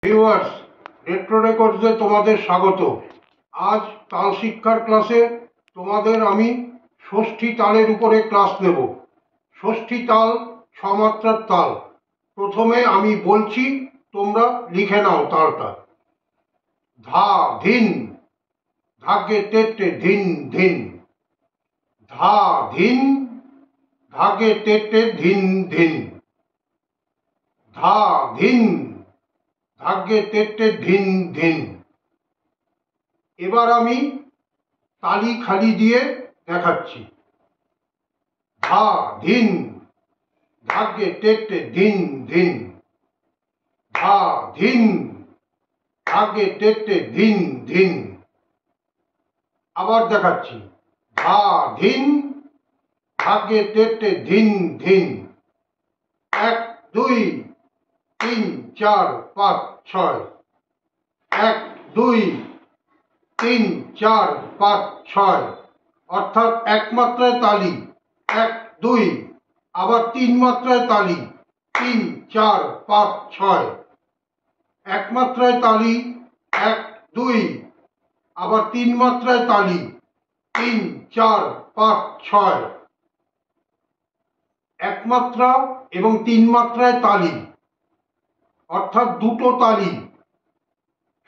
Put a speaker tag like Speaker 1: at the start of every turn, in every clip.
Speaker 1: Viewers, retro রেকর্ডসে তোমাদের স্বাগত। আজ তাল শিক্ষার ক্লাসে তোমাদের আমি ষষ্ঠী তালের উপরে ক্লাস নেব। ষষ্ঠী তাল ছমাত্রার তাল। প্রথমে আমি বলছি, তোমরা লিখে নাও তালটা। ধা ধিন, ধাগে তেতে ধিন ধিন। ধা ধিন, ধাগে তেতে ধিন ধিন। ধা ধিন, ধাগে তেতে ধিন ধিন। এবার আমি তালি খালি দিয়ে দেখাচ্ছি। ধা ধিন, ধাগে তেতে ধিন ধিন। ধা ধিন, ধাগে তেতে ধিন ধিন। আবার দেখাচ্ছি। ধা ধিন, ধাগে তেতে ধিন ধিন। 1 2 3 4 5 6। 1 2 3 4 5 6, অর্থাৎ এক মাত্রায় তালি 1 2, আবার 3 মাত্রায় তালি 3 4 5 6। এক মাত্রায় তালি 1 2, আবার 3 মাত্রায় তালি 3 4 5 6। এক মাত্রা এবং 3 মাত্রায় তালি, অর্থাৎ দুটো তালি।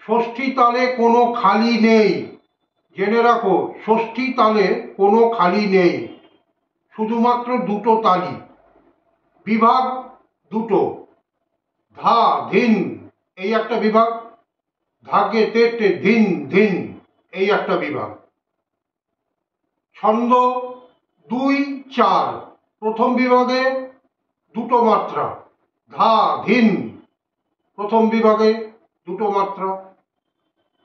Speaker 1: ষষ্ঠী তালে কোনো খালি নেই, জেনে রাখো। ষষ্ঠী তালে কোনো খালি নেই, শুধুমাত্র দুটো তালি। বিভাগ দুটো। ধা ধিন এই একটা বিভাগ, ধাগে তেতে ধিন ধিন এই একটা বিভাগ। ছন্দ 2 4, প্রথম বিভাগে দুটো মাত্রা। ধা ধিন প্রথম বিভাগে দুটো মাত্রা,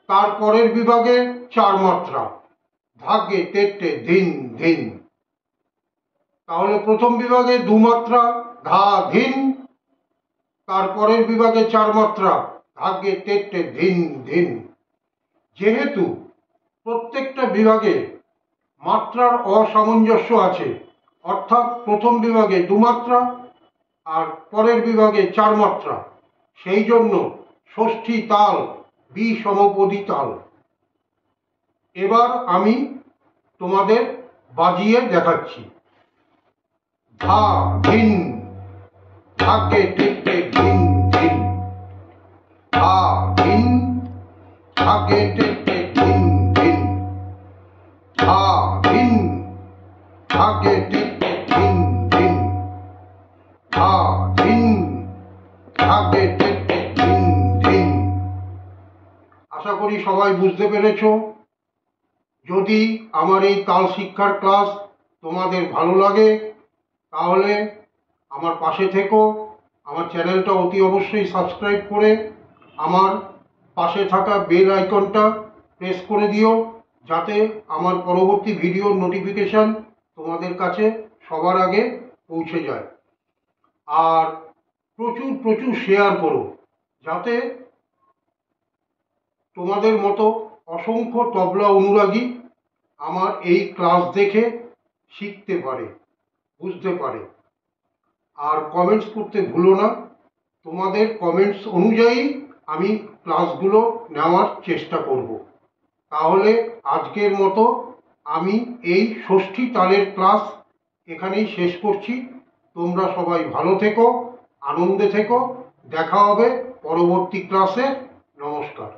Speaker 1: তারপরের বিভাগে 4 মাত্রা। ধাগে তেতে ধিন ধিন। তাহলে প্রথম বিভাগে 2 মাত্রা ধা ধিন, তারপরের বিভাগে 4 মাত্রা ধাগে তেতে ধিন ধিন। যেহেতু প্রত্যেকটা বিভাগে মাত্রার অসামঞ্জস্য আছে, অর্থাৎ প্রথম বিভাগে 2 মাত্রা আর পরের বিভাগে 4 মাত্রা, সেই জন্য ষষ্ঠী তাল বিষমপদী তাল। এবার আমি তোমাদের বাজিয়ে দেখাচ্ছি। ধা ধিন, ধাগে তেতে ধিন ধিন। ধা ধিন, ধাগে তেতে ধিন ধিন। ধা ধিন, ধাগে তেতে ধিন ধিন। ধা ধিন, ধাগে তেতে ধিন ধিন। আশা করি সবাই বুঝতে পেরেছ। যদি আমার এই তাল শিক্ষার ক্লাস তোমাদের ভালো লাগে, তাহলে আমার পাশে থেকো। আমার চ্যানেলটা অতি অবশ্যই সাবস্ক্রাইব করে আমার পাশে থাকা বেল আইকনটা প্রেস করে দিও, যাতে আমার পরবর্তী ভিডিওর নোটিফিকেশান তোমাদের কাছে সবার আগে পৌঁছে যায়। আর প্রচুর প্রচুর শেয়ার করো, যাতে তোমাদের মতো অসংখ্য তবলা অনুরাগী আমার এই ক্লাস দেখে শিখতে পারে, বুঝতে পারে। আর কমেন্টস করতে ভুলো না। তোমাদের কমেন্টস অনুযায়ী আমি ক্লাসগুলো নেওয়ার চেষ্টা করব। তাহলে আজকের মতো আমি এই ষষ্ঠী তালের ক্লাস এখানেই শেষ করছি। তোমরা সবাই ভালো থেকো, আনন্দে থেকো। দেখা হবে পরবর্তী ক্লাসে। নমস্কার।